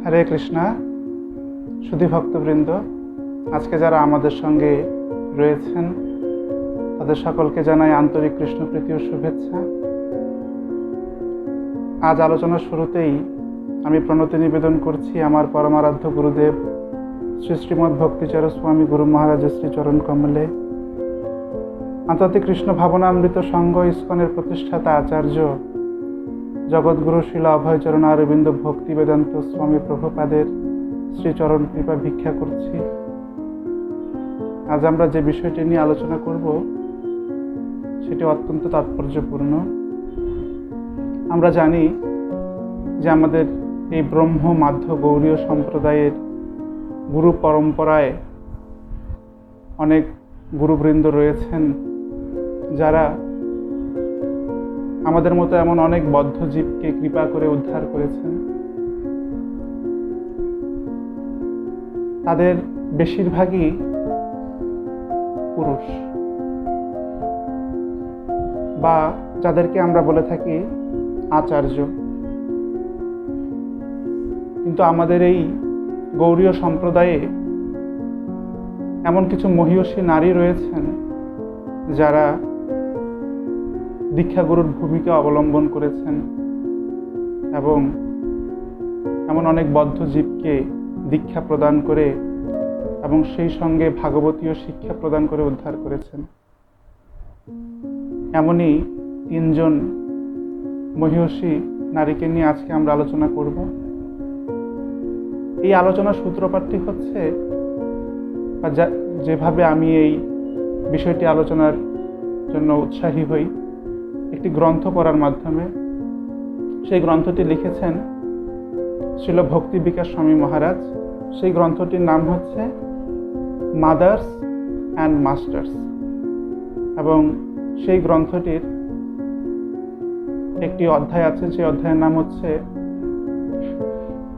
হরে কৃষ্ণা। সুধী ভক্তবৃন্দ, আজকে যারা আমাদের সঙ্গে রয়েছেন তাদের সকলকে জানাই আন্তরিক কৃষ্ণপ্রীতি ও শুভেচ্ছা। আজ আলোচনার শুরুতেই আমি প্রণতি নিবেদন করছি আমার পরমারাধ্য গুরুদেব শ্রী শ্রীমদ্ ভক্তিচর স্বামী গুরু মহারাজের শ্রীচরণ কমলে। আন্তর্জাতিক কৃষ্ণ ভাবনামৃত সংঘ ইস্কনের প্রতিষ্ঠাতা আচার্য জগৎগুরু শিলা অভয়চরণ অরবিন্দ ভক্তি বেদান্ত স্বামী প্রভুপাদের শ্রীচরণ কৃপা ভিক্ষা করছি। আজ আমরা যে বিষয়টি নিয়ে আলোচনা করব সেটি অত্যন্ত তাৎপর্যপূর্ণ। আমরা জানি যে আমাদের এই ব্রহ্ম মাধ্য গৌড়ীয় সম্প্রদায়ের গুরু পরম্পরায় অনেক গুরুবৃন্দ রয়েছেন যারা আমাদের মতো এমন অনেক বদ্ধ জীবকে কৃপা করে উদ্ধার করেছেন। তাদের বেশিরভাগই পুরুষ, বা যাদেরকে আমরা বলে থাকি আচার্য। কিন্তু আমাদের এই গৌড়ীয় সম্প্রদায়ে এমন কিছু মহীয়সী নারী রয়েছেন যারা দীক্ষাগুরুর ভূমিকা অবলম্বন করেছেন এবং এমন অনেক বদ্ধ জীবকে দীক্ষা প্রদান করে এবং সেই সঙ্গে ভাগবতীয় শিক্ষা প্রদান করে উদ্ধার করেছেন। এমনই 3 জন মহীয়সী নারীকে নিয়ে আজকে আমরা আলোচনা করব। এই আলোচনার সূত্রপাতটি হচ্ছে, যেভাবে আমি এই বিষয়টি আলোচনার জন্য উৎসাহী হই, একটি গ্রন্থ পড়ার মাধ্যমে। সেই গ্রন্থটি লিখেছেন শ্রীল ভক্তি বিকাশ স্বামী মহারাজ। সেই গ্রন্থটির নাম হচ্ছে মাদার্স অ্যান্ড মাস্টার্স, এবং সেই গ্রন্থটির একটি অধ্যায় আছে, সেই অধ্যায়ের নাম হচ্ছে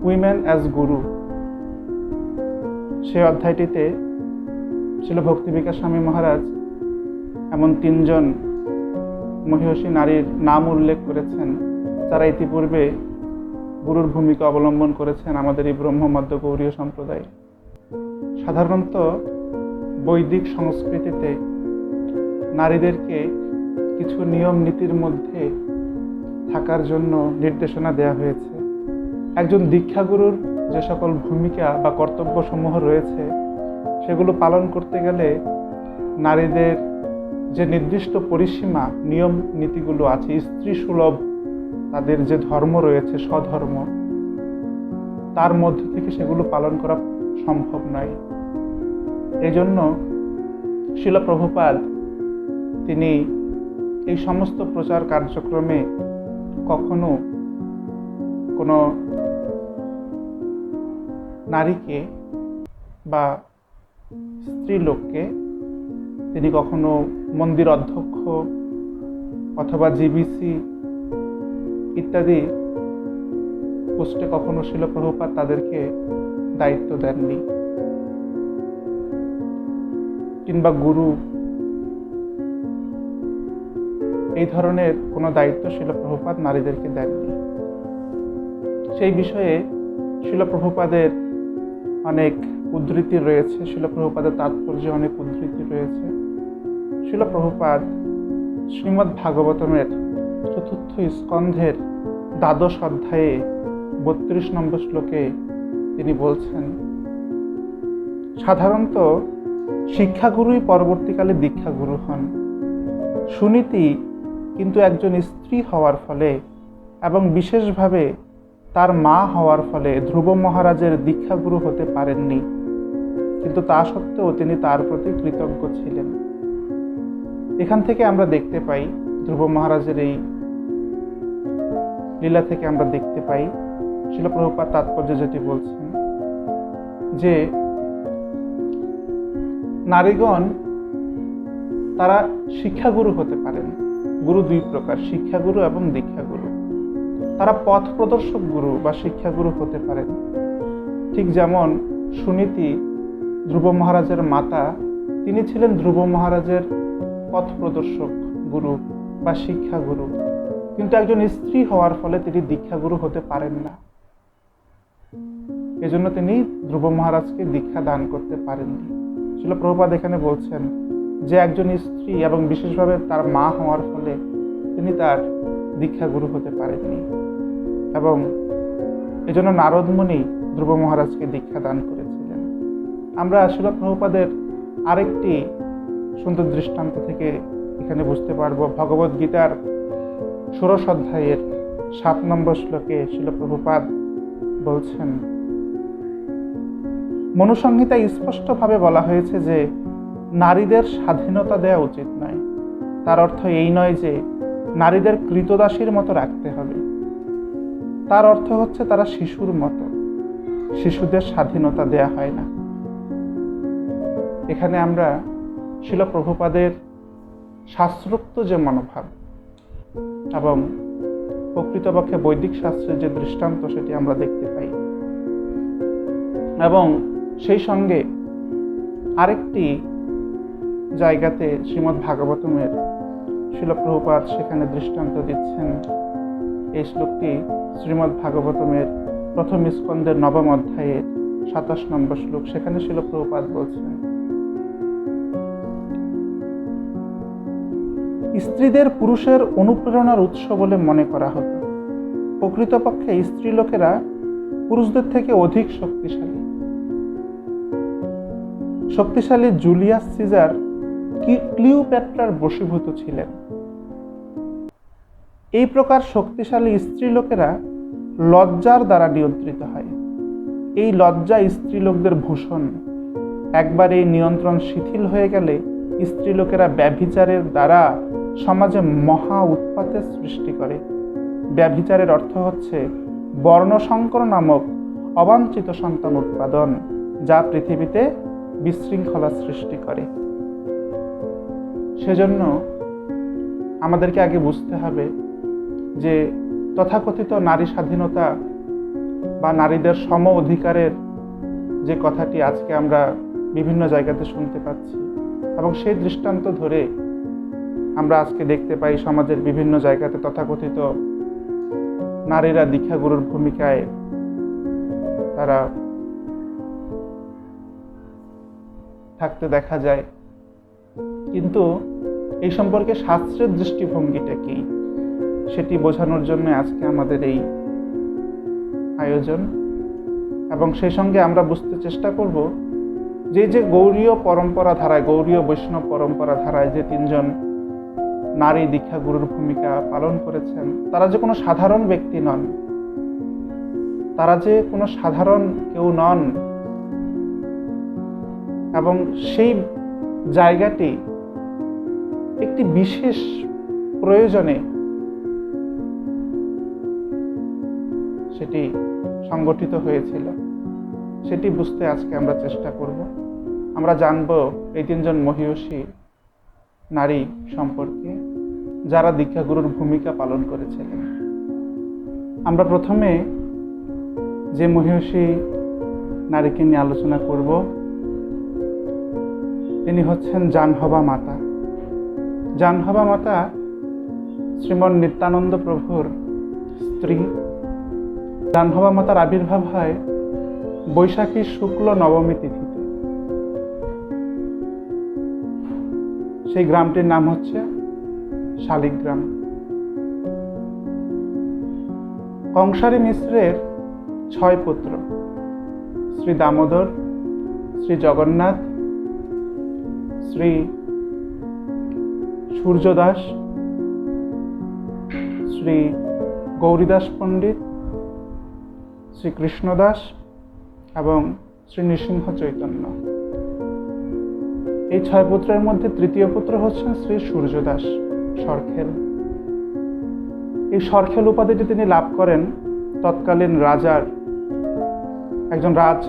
উইমেন অ্যাজ গুরু। সেই অধ্যায়টিতে শ্রীল ভক্তি বিকাশ স্বামী মহারাজ এমন 3 জন মহীয়সী নারীর নাম উল্লেখ করেছেন যারা ইতিপূর্বে গুরুর ভূমিকা অবলম্বন করেছেন আমাদের এই ব্রহ্মমধ্য গৌড়ীয় সম্প্রদায়। সাধারণত বৈদিক সংস্কৃতিতে নারীদেরকে কিছু নিয়ম নীতির মধ্যে থাকার জন্য নির্দেশনা দেওয়া হয়েছে। একজন দীক্ষাগুরুর যে সকল ভূমিকা বা কর্তব্যসমূহ রয়েছে সেগুলো পালন করতে গেলে নারীদের যে নির্দিষ্ট পরিসীমা নিয়ম নীতিগুলো আছে, স্ত্রী সুলভ তাদের যে ধর্ম রয়েছে, স্বধর্ম, তার মধ্য থেকে সেগুলো পালন করা সম্ভব নয়। এই জন্য শিল প্রভুপাদ তিনি এই সমস্ত প্রচার কার্যক্রমে কখনো কোনো নারীকে বা স্ত্রী লোককে তিনি কখনো মন্দির অধ্যক্ষ অথবা জিবিসি ইত্যাদি পোস্টে কখনো শিল প্রভুপাদ তাদেরকে দায়িত্ব দেননি, কিংবা গুরু এই ধরনের কোনো দায়িত্ব শিল প্রভুপাদ নারীদেরকে দেননি। সেই বিষয়ে শিল প্রভুপাদের অনেক উদ্ধৃতি রয়েছে, শিল প্রভুপাদের তাৎপর্যে অনেক উদ্ধৃতি রয়েছে। শিল প্রভুপাদ শ্রীমদ্ ভাগবতমের 4th স্কন্ধের 12 অধ্যায়ে 32 নম্বর শ্লোকে তিনি বলছেন, সাধারণত শিক্ষাগুরুই পরবর্তীকালে দীক্ষাগুরু হন। সুনীতি কিন্তু একজন স্ত্রী হওয়ার ফলে এবং বিশেষভাবে তার মা হওয়ার ফলে ধ্রুব মহারাজের দীক্ষাগুরু হতে পারেননি, কিন্তু তা সত্ত্বেও তিনি তার প্রতি কৃতজ্ঞ ছিলেন। এখান থেকে আমরা দেখতে পাই, ধ্রুব মহারাজের এই লীলা থেকে আমরা দেখতে পাই শিল প্রভুপাদ তাৎপর্য যেটি বলছেন যে নারীগণ তারা শিক্ষাগুরু হতে পারেন। গুরু 2 প্রকার, শিক্ষাগুরু এবং দীক্ষাগুরু। তারা পথ প্রদর্শক গুরু বা শিক্ষাগুরু হতে পারেন। ঠিক যেমন সুনীতি ধ্রুব মহারাজের মাতা, তিনি ছিলেন ধ্রুব মহারাজের পথ প্রদর্শক গুরু বা শিক্ষাগুরু। কিন্তু একজন স্ত্রী হওয়ার ফলে তিনি দীক্ষাগুরু হতে পারেন না। এজন্য তিনি ধ্রুব মহারাজকে দীক্ষা দান করতে পারেননি। শিল প্রভুপাদ এখানে বলছেন যে একজন স্ত্রী এবং বিশেষভাবে তার মা হওয়ার ফলে তিনি তার দীক্ষা গুরু হতে পারেননি, এবং এজন্য নারদ মুনি ধ্রুব মহারাজকে দীক্ষা দান করেছিলেন। আমরা শিল প্রভুপাদের আরেকটি সুন্দর দৃষ্টান্ত থেকে এখানে বুঝতে পারব। ভগবদ গীতার ১৬ অধ্যায়ের ৭ নম্বর শ্লোকে শিল প্রভুপাদ বলছেন, মনুসংহিতায় স্পষ্টভাবে বলা হয়েছে যে নারীদের স্বাধীনতা দেওয়া উচিত নয়। তার অর্থ এই নয় যে নারীদের কৃতদাসীর মতো রাখতে হবে। তার অর্থ হচ্ছে তারা শিশুর মতো, শিশুদের স্বাধীনতা দেয়া হয় না। এখানে আমরা শিল প্রভুপাদের শাস্ত্রোক্ত যে মনোভাব এবং প্রকৃতপক্ষে বৈদিক শাস্ত্রের যে দৃষ্টান্ত সেটি আমরা দেখতে পাই, এবং সেই সঙ্গে আরেকটি জায়গাতে শ্রীমদ্ ভাগবতমের শিল প্রভুপাদ সেখানে দৃষ্টান্ত দিচ্ছেন। এই শ্লোকটি শ্রীমদ্ ভাগবতমের প্রথম স্কন্ধের ৯ম অধ্যায়ের ২৭ নম্বর শ্লোক। সেখানে শিল প্রভুপাদ বলছেন, স্ত্রীদের পুরুষের অনুপ্রেরণার উৎস বলে মনে করা হতো। প্রকৃতপক্ষে স্ত্রী লোকেরা পুরুষদের থেকে অধিক শক্তিশালী। শক্তিশালী জুলিয়াস সিজার ক্লিওপেট্রার বশীভূত ছিলেন। এই প্রকার শক্তিশালী স্ত্রী লোকেরা লজ্জার দ্বারা নিয়ন্ত্রিত হয়। এই লজ্জা স্ত্রী লোকদের ভূষণ। একবার এই নিয়ন্ত্রণ শিথিল হয়ে গেলে স্ত্রী লোকেরা ব্যভিচারের দ্বারা সমাজে মহা উৎপাতের সৃষ্টি করে। ব্যভিচারের অর্থ হচ্ছে বর্ণসংকর নামক অবাঞ্ছিত সন্তান উৎপাদন, যা পৃথিবীতে বিশৃঙ্খলা সৃষ্টি করে। সেজন্য আমাদেরকে আগে বুঝতে হবে যে তথাকথিত নারী স্বাধীনতা বা নারীদের সম অধিকারের যে কথাটি আজকে আমরা বিভিন্ন জায়গাতে শুনতে পাচ্ছি, এবং সেই দৃষ্টান্ত ধরে আমরা আজকে দেখতে পাই সমাজের বিভিন্ন জায়গাতে তথাকথিত নারীরা দীক্ষাগুরুর ভূমিকায় তারা থাকতে দেখা যায়। কিন্তু এই সম্পর্কে শাস্ত্রের দৃষ্টিভঙ্গিটা কি সেটি বোঝানোর জন্য আজকে আমাদের এই আয়োজন, এবং সেই সঙ্গে আমরা বুঝতে চেষ্টা করব যে গৌড়ীয় পরম্পরা ধারায়, গৌড়ীয় বৈষ্ণব পরম্পরা ধারায় যে ৩ জন নারী দীক্ষাগুরুর ভূমিকা পালন করেছেন, তারা যে কোনো সাধারণ ব্যক্তি নন, তারা যে কোনো সাধারণ কেউ নন, এবং সেই জায়গাটি একটি বিশেষ প্রয়োজনে সেটি সংগঠিত হয়েছিল। সেটি বুঝতে আজকে আমরা চেষ্টা করব। আমরা জানব এই ৩ জন মহীয়সী নারী সম্পর্কে যারা দীক্ষাগুরুর ভূমিকা পালন করেছিলেন। আমরা প্রথমে যে মহীয়সী নারীকে নিয়ে আলোচনা করব তিনি হচ্ছেন জাহ্নবা মাতা। জাহ্নবা মাতা শ্রীমন নিত্যানন্দ প্রভুর স্ত্রী। জাহ্নবা মাতার আবির্ভাব হয় বৈশাখী শুক্ল নবমী তিথিতে। সেই গ্রামটির নাম হচ্ছে শালিগ্রাম। কংসারী মিশ্রের 6 পুত্র, শ্রী দামোদর, শ্রী জগন্নাথ, শ্রী সূর্যদাস, শ্রী গৌরীদাস পণ্ডিত, শ্রী কৃষ্ণদাস এবং শ্রী নৃসিংহ চৈতন্য। এই 6 পুত্রের মধ্যে তৃতীয় পুত্র হচ্ছেন শ্রী সূর্যদাস সরখেল। এই সরখেল উপাধিটি তিনি লাভ করেন তৎকালীন রাজার একজন রাজ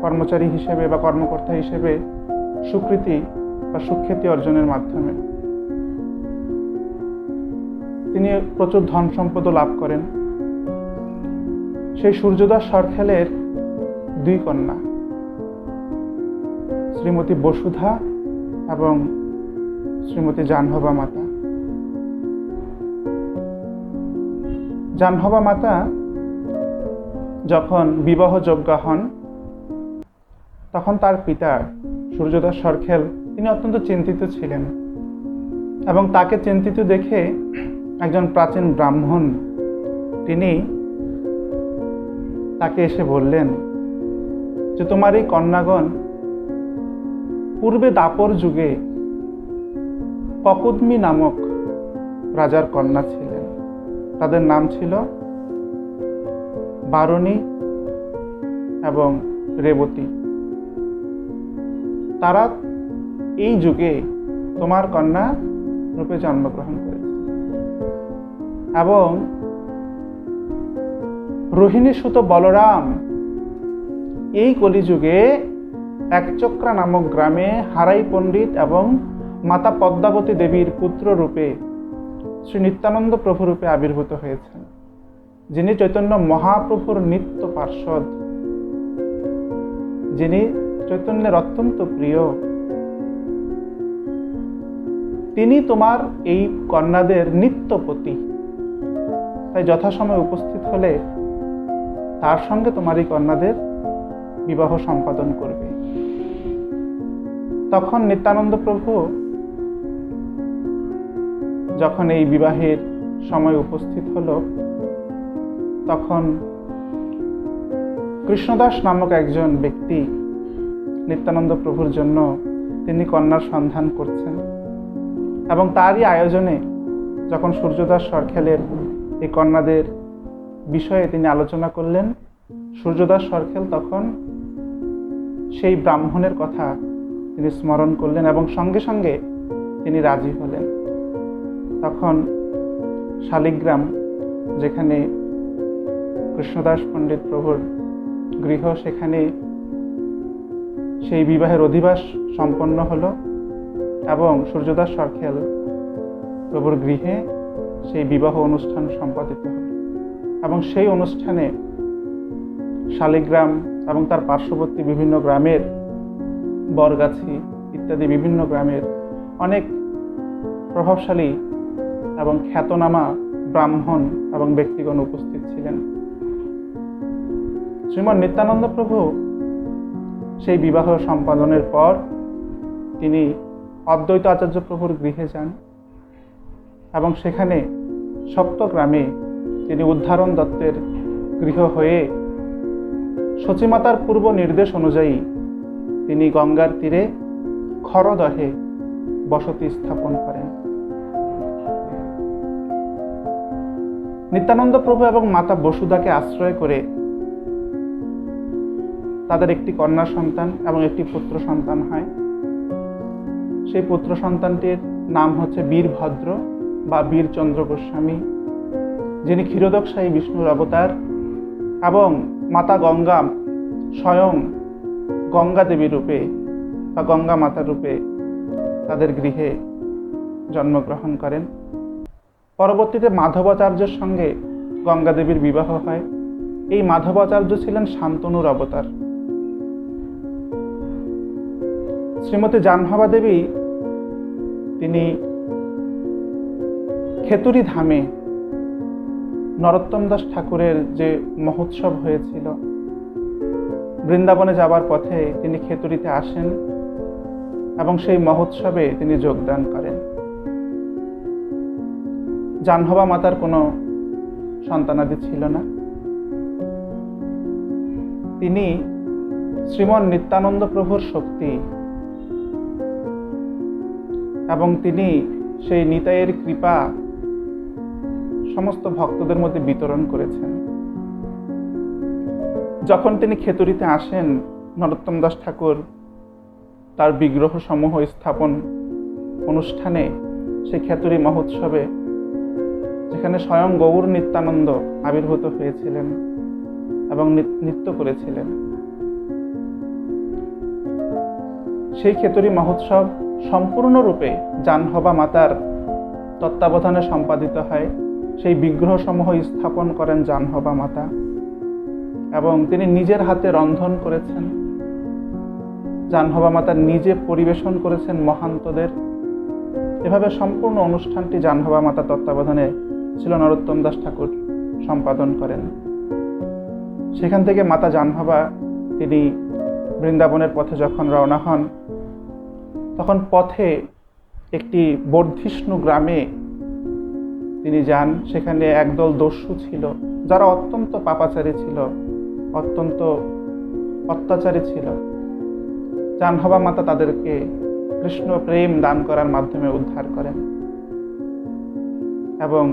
কর্মচারী হিসেবে বা কর্মকর্তা হিসেবে স্বীকৃতি বা সুখ্যাতি অর্জনের মাধ্যমে। তিনি প্রচুর ধন সম্পদ লাভ করেন। সেই সূর্যদাস সরখেলের 2 কন্যা, শ্রীমতী বসুধা এবং শ্রীমতী জাহ্নবা মাতা। জাহ্নবা মাতা যখন বিবাহযোগ্য হন, তখন তার পিতা সূর্যদাস সরখেল তিনি অত্যন্ত চিন্তিত ছিলেন, এবং তাকে চিন্তিত দেখে একজন প্রাচীন ব্রাহ্মণ তিনি তাকে এসে বললেন যে তোমার এই কন্যাগণ পূর্বে দাপর যুগে ককুদমি নামক রাজার কন্যা ছিলেন। তাদের নাম ছিল বারণী এবং রেবতী। তারা এই যুগে তোমার কন্যা রূপে জন্মগ্রহণ করেছে, এবং রোহিণী সুত বলরাম এই কলিযুগে একচক্রা নামক গ্রামে হারাই পণ্ডিত এবং মাতা পদ্মাবতী দেবীর পুত্র রূপে শ্রী নিত্যানন্দ প্রভু রূপে আবির্ভূত হয়েছেন, যিনি চৈতন্য মহাপ্রভুর নিত্য পার্ষদ, যিনি চৈতন্যের অত্যন্ত প্রিয়। তিনি তোমার এই কন্যাদের নিত্যপতি, তাই যথাসময়ে উপস্থিত হলে তার সঙ্গে তোমার এই কন্যাদের বিবাহ সম্পাদন করবে। তখন নিত্যানন্দ প্রভু যখন এই বিবাহের সময় উপস্থিত হল, তখন কৃষ্ণদাস নামক একজন ব্যক্তি নিত্যানন্দ প্রভুর জন্য তিনি কন্যার সন্ধান করছেন, এবং তারই আয়োজনে যখন সূর্যদাস সরখেলের এই কন্যাদের বিষয়ে তিনি আলোচনা করলেন, সূর্যদাস সরখেল তখন সেই ব্রাহ্মণের কথা তিনি স্মরণ করলেন এবং সঙ্গে সঙ্গে তিনি রাজি হলেন। তখন শালিগ্রাম, যেখানে কৃষ্ণদাস পণ্ডিত প্রভুর গৃহ, সেখানে সেই বিবাহের অধিবাস সম্পন্ন হলো, এবং সূর্যদাস সরখেল প্রভুর গৃহে সেই বিবাহ অনুষ্ঠান সম্পাদিত হল। এবং সেই অনুষ্ঠানে শালিগ্রাম এবং তার পার্শ্ববর্তী বিভিন্ন গ্রামের, বরগাছি ইত্যাদি বিভিন্ন গ্রামের অনেক প্রভাবশালী এবং খ্যাতনামা ব্রাহ্মণ এবং ব্যক্তিগণ উপস্থিত ছিলেন। শ্রীমৎ নিত্যানন্দ প্রভু সেই বিবাহ সম্পাদনের পর তিনি অদ্বৈত আচার্য প্রভুর গৃহে যান, এবং সেখানে সপ্তগ্রামে তিনি উদ্ধারণ দত্তের গৃহ হয়ে সচিমাতার পূর্ব নির্দেশ অনুযায়ী তিনি গঙ্গার তীরে খরদহে বসতি স্থাপন করেন। নিত্যানন্দ প্রভু এবং মাতা বসুধাকে আশ্রয় করে তাদের একটি কন্যা সন্তান এবং একটি পুত্র সন্তান হয়। সেই পুত্র সন্তানটির নাম হচ্ছে বীরভদ্র বা বীরচন্দ্র গোস্বামী, যিনি ক্ষীরোদকশায়ী বিষ্ণুর অবতার, এবং মাতা গঙ্গা স্বয়ং গঙ্গা দেবী রূপে বা গঙ্গা মাতা রূপে তাদের গৃহে জন্মগ্রহণ করেন। পরবর্তীতে মাধবাচার্যের সঙ্গে গঙ্গা দেবীর বিবাহ হয়। এই মাধবাচার্য ছিলেন শান্তনুর অবতার। শ্রীমতী জাহ্নবা দেবী তিনি খেতুরি ধামে নরোত্তম দাস ঠাকুরের যে মহোৎসব হয়েছিল, বৃন্দাবনে যাবার পথে তিনি খেতুরিতে আসেন এবং সেই মহোৎসবে তিনি যোগদান করেন। জাহ্নবা মাতার কোনো সন্তানাদি ছিল না। তিনি শ্রীমন নিত্যানন্দ প্রভুর শক্তি, এবং তিনি সেই নিতাইয়ের কৃপা সমস্ত ভক্তদের মধ্যে বিতরণ করেছেন। যখন তিনি খেতুরিতে আসেন, নরোত্তম দাস ঠাকুর তার বিগ্রহ সমূহ স্থাপন অনুষ্ঠানে, সেই খেতুরি মহোৎসবে, যেখানে স্বয়ং গৌর নিত্যানন্দ আবির্ভূত হয়েছিলেন এবং নৃত্য করেছিলেন, সেই খেতুরি মহোৎসব সম্পূর্ণরূপে জাহ্নবা মাতার তত্ত্বাবধানে সম্পাদিত হয়। সেই বিগ্রহ সমূহ স্থাপন করেন জাহ্নবা মাতা, এবং তিনি নিজের হাতে রন্ধন করেছেন। জাহ্নবা মাতা নিজে পরিবেশন করেছেন মহান্তদের। এভাবে সম্পূর্ণ অনুষ্ঠানটি জাহ্নবা মাতা তত্ত্বাবধানে ছিল নরোত্তম দাস ঠাকুর সম্পাদন করেন। সেখান থেকে মাতা জাহ্নবা তিনি বৃন্দাবনের পথে যখন রওনা হন, তখন পথে একটি বর্ধিষ্ণু গ্রামে তিনি যান। সেখানে একদল দস্যু ছিল, যারা অত্যন্ত পাপাচারী ছিল, অত্যন্ত অত্যাচারী ছিল। জাহ্নবা মাতা তাদেরকে কৃষ্ণ প্রেম দান করার মাধ্যমে উদ্ধার করেন। এবং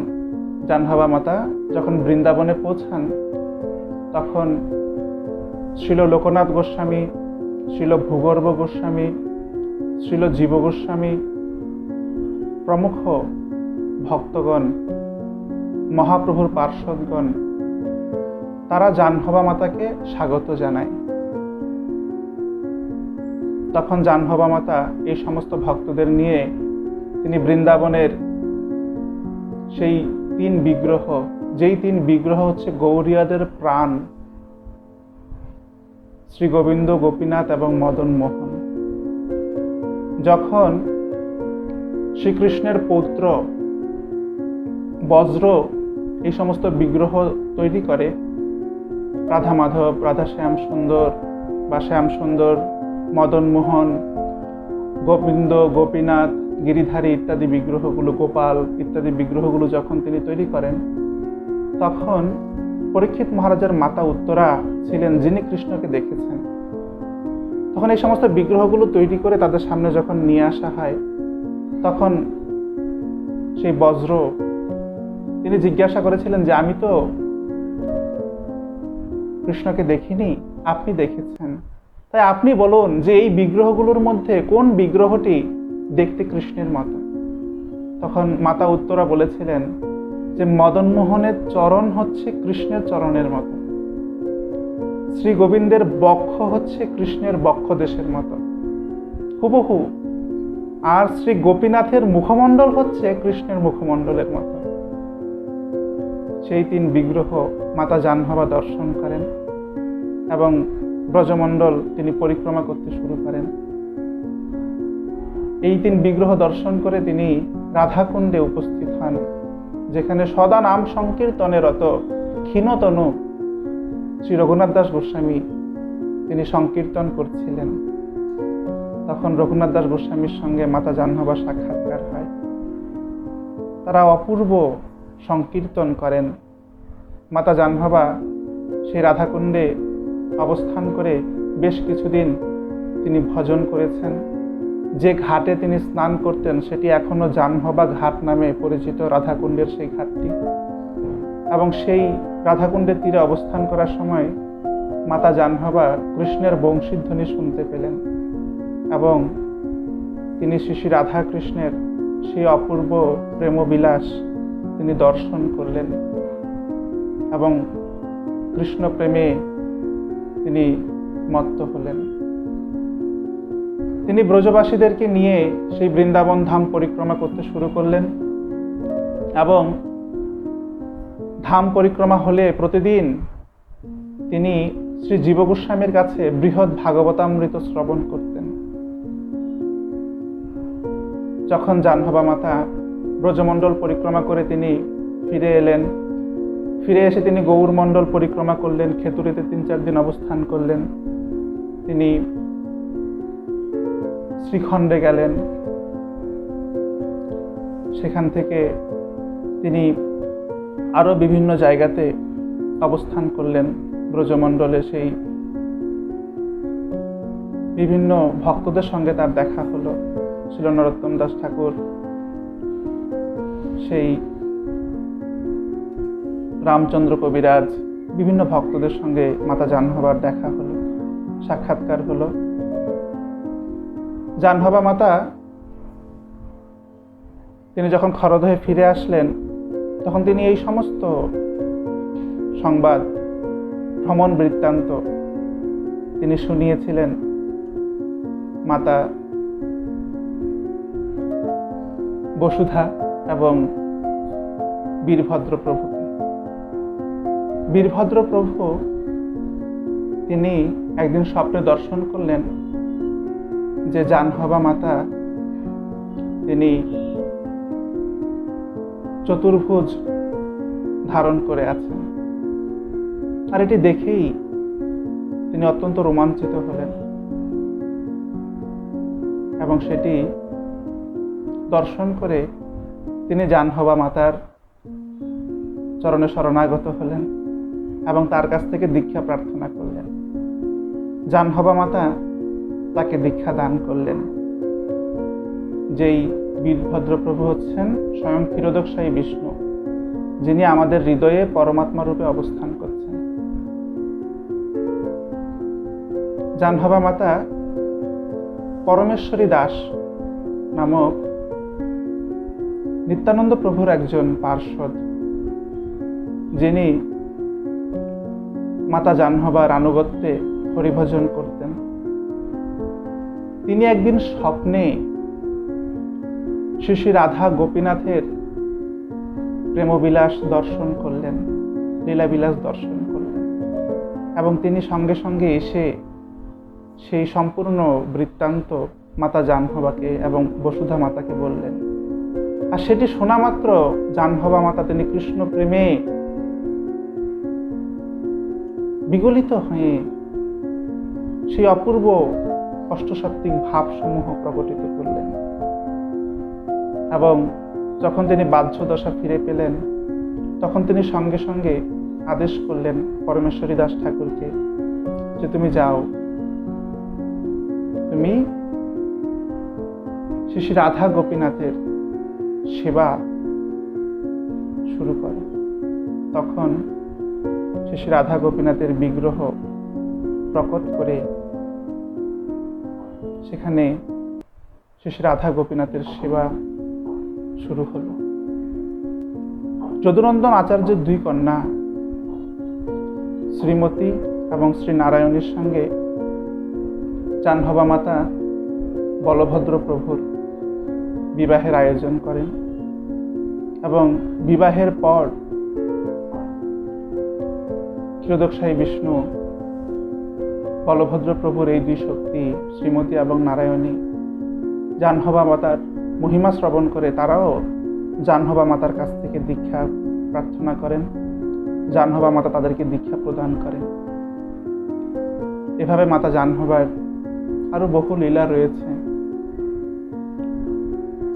জাহ্নবা মাতা যখন বৃন্দাবনে পৌঁছান, তখন শ্রীল লোকনাথ গোস্বামী, শ্রীল ভূগর্ভ গোস্বামী, শ্রীল জীব গোস্বামী প্রমুখ ভক্তগণ, মহাপ্রভুর পার্ষদগণ, তারা জাহ্নবা মাতাকে স্বাগত জানায়। তখন জাহ্নবা মাতা এই সমস্ত ভক্তদের নিয়ে তিনি বৃন্দাবনের সেই 3 বিগ্রহ, যেই 3 বিগ্রহ হচ্ছে গৌরিয়াদের প্রাণ, শ্রী গোবিন্দ, গোপীনাথ এবং মদন মোহন। যখন শ্রীকৃষ্ণের পৌত্র বজ্র এই সমস্ত বিগ্রহ তৈরি করে, রাধা মাধব, রাধা শ্যাম সুন্দর বা শ্যাম সুন্দর, মদন মোহন, গোবিন্দ, গোপীনাথ, গিরিধারী ইত্যাদি বিগ্রহগুলো, গোপাল ইত্যাদি বিগ্রহগুলো যখন তিনি তৈরি করেন, তখন পরীক্ষিত মহারাজের মাতা উত্তরা ছিলেন, যিনি কৃষ্ণকে দেখেছেন। তখন এই সমস্ত বিগ্রহগুলো তৈরি করে তাদের সামনে যখন নিয়ে আসা হয়, তখন সেই বজ্র তিনি জিজ্ঞাসা করেছিলেন যে আমি তো কৃষ্ণকে দেখিনি, আপনি দেখেছেন, তাই আপনি বলুন যে এই বিগ্রহগুলোর মধ্যে কোন বিগ্রহটি দেখতে কৃষ্ণের মতো। তখন মাতা উত্তরা বলেছিলেন যে মদন মোহনের চরণ হচ্ছে কৃষ্ণের চরণের মতো, শ্রী গোবিন্দের বক্ষ হচ্ছে কৃষ্ণের বক্ষদেশের মতো হুবহু, আর শ্রী গোপীনাথের মুখমণ্ডল হচ্ছে কৃষ্ণের মুখমণ্ডলের মতো। সেই 3 বিগ্রহ মাতা জাহ্নবা দর্শন করেন এবং ব্রজমণ্ডল তিনি পরিক্রমা করতে শুরু করেন। এই 3 বিগ্রহ দর্শন করে তিনি রাধাকুণ্ডে উপস্থিত হন, যেখানে সদা নাম সংকীর্তনে রত ক্ষীণতনু শ্রী রঘুনাথ দাস গোস্বামী তিনি সংকীর্তন করছিলেন। তখন রঘুনাথ দাস গোস্বামীর সঙ্গে মাতা জাহ্নবার সাক্ষাৎকার হয়। তারা অপূর্ব সংকীর্তন করেন। মাতা জাহ্নবা সেই রাধাকুণ্ডে অবস্থান করে বেশ কিছুদিন তিনি ভজন করেছেন। যে ঘাটে তিনি স্নান করতেন সেটি এখনো জাহ্নবা ঘাট নামে পরিচিত, রাধাকুণ্ডের সেই ঘাটটি। এবং সেই রাধাকুণ্ডের তীরে অবস্থান করার সময় মাতা জাহ্নবা কৃষ্ণের বংশীধ্বনি শুনতে পেলেন এবং তিনি শ্রী শ্রী রাধা কৃষ্ণের সেই অপূর্ব প্রেমবিলাস তিনি দর্শন করলেন এবং কৃষ্ণ প্রেমে তিনি মত্ত হলেন। তিনি ব্রজবাসীদেরকে নিয়ে সেই বৃন্দাবন ধাম পরিক্রমা করতে শুরু করলেন এবং ধাম পরিক্রমা হলে প্রতিদিন তিনি শ্রী জীব গোস্বামীর কাছে বৃহৎ ভাগবতামৃত শ্রবণ করতেন। যখন জাহ্নবা মাতা ব্রজমণ্ডল পরিক্রমা করে তিনি ফিরে এলেন, ফিরে এসে তিনি গৌরমণ্ডল পরিক্রমা করলেন, খেতুরিতে 3-4 দিন অবস্থান করলেন। তিনি শ্রীখণ্ডে গেলেন, সেখান থেকে তিনি আরো বিভিন্ন জায়গাতে অবস্থান করলেন। ব্রজমণ্ডলে সেই বিভিন্ন ভক্তদের সঙ্গে তার দেখা হলো। ছিল নরোত্তম দাস ঠাকুর, সেই রামচন্দ্র কবিরাজ, বিভিন্ন ভক্তদের সঙ্গে মাতা জাহ্নবার দেখা হলো, সাক্ষাৎকার হলো। জাহ্নবা মাতা তিনি যখন খরদহে ফিরে আসলেন, তখন তিনি এই সমস্ত সংবাদ, ভ্রমণ বৃত্তান্ত তিনি শুনিয়েছিলেন মাতা বসুধা এবং বীরভদ্র প্রভুকে। বীরভদ্র প্রভু তিনি একদিন স্বপ্নে দর্শন করলেন যে জাহ্নবা মাতা তিনি চতুর্ভুজ ধারণ করে আছেন আর এটি দেখেই তিনি অত্যন্ত রোমাঞ্চিত হলেন এবং সেটি দর্শন করে তিনি জাহ্নবা মাতার চরণে শরণাগত হলেন এবং তার কাছ থেকে দীক্ষা প্রার্থনা করলেন। জাহ্নবা মাতা তাকে দীক্ষা দান করলেন। যেই বীরভদ্র প্রভু হচ্ছেন স্বয়ং ক্ষীরোদকশায়ী বিষ্ণু, যিনি আমাদের হৃদয়ে পরমাত্মা রূপে অবস্থান করছেন। জাহ্নবা মাতা পরমেশ্বরী দাস নামক নিত্যানন্দ প্রভুর একজন পার্ষদ, যিনি মাতা জাহ্নবার আনুগত্যে হরিভজন করতেন। তিনি একদিন স্বপ্নে শ্রী শ্রী রাধা গোপীনাথের প্রেমবিলাস দর্শন করলেন, লীলাবিলাস দর্শন করলেন এবং তিনি সঙ্গে সঙ্গে এসে সেই সম্পূর্ণ বৃত্তান্ত মাতা জাহ্নবাকে এবং বসুধা মাতাকে বললেন। আর সেটি শোনা মাত্র জাহ্নবা মাতা তিনি কৃষ্ণ প্রেমে বিগলিত হয়ে সেই অপূর্ব অষ্টসাত্ত্বিক ভাবসমূহ প্রকটিত করলেন এবং যখন তিনি বাহ্য দশা ফিরে পেলেন তখন তিনি সঙ্গে সঙ্গে আদেশ করলেন পরমেশ্বরী দাস ঠাকুরকে যে তুমি যাও, তুমি শ্রী শ্রী রাধা গোপীনাথের সেবা শুরু করো। তখন শ্রী শ্রী রাধা গোপীনাথের বিগ্রহ প্রকট করে সেখানে শ্রী শ্রী রাধা গোপীনাথের সেবা শুরু হলো। যদুনন্দন আচার্যের দুই কন্যা শ্রীমতী এবং শ্রী নারায়ণীর সঙ্গে জাহ্নবা মাতা বলভদ্র প্রভুর বিবাহের আয়োজন করেন এবং বিবাহের পর ক্ষীরোদকশায়ী বিষ্ণু বলভদ্র প্রভুর এই দুই শক্তি শ্রীমতী এবং নারায়ণী জাহ্নবা মাতার মহিমা শ্রবণ করে তারাও জাহ্নবা মাতার কাছ থেকে দীক্ষা প্রার্থনা করেন। জাহ্নবা মাতা তাদেরকে দীক্ষা প্রদান করেন। এভাবে মাতা জাহ্নবার আরো বহু লীলা রয়েছে,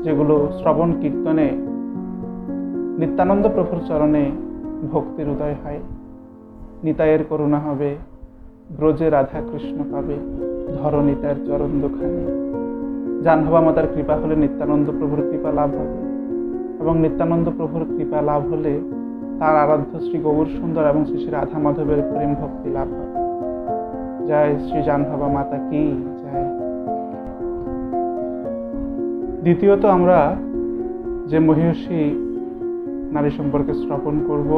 যেগুলো শ্রবণ কীর্তনে নিত্যানন্দ প্রভুর চরণে ভক্তির উদয় হয়। নিতাইয়ের করুণা হবে, ব্রজে রাধা কৃষ্ণ পাবে, ধর নিতাইয়ের চরণ দুখানি। জাহ্নবা মাতার কৃপা হলে নিত্যানন্দ প্রভুর কৃপা লাভ হবে এবং নিত্যানন্দ প্রভুর কৃপা লাভ হলে তার আরাধ্য শ্রী গৌর সুন্দর এবং শ্রী শ্রী রাধা মাধবের প্রেম ভক্তি লাভ হবে। জয় শ্রী জাহ্নবা মাতা কি জয়। দ্বিতীয়ত আমরা যে মহিষী নারী সম্পর্কে শ্রবণ করব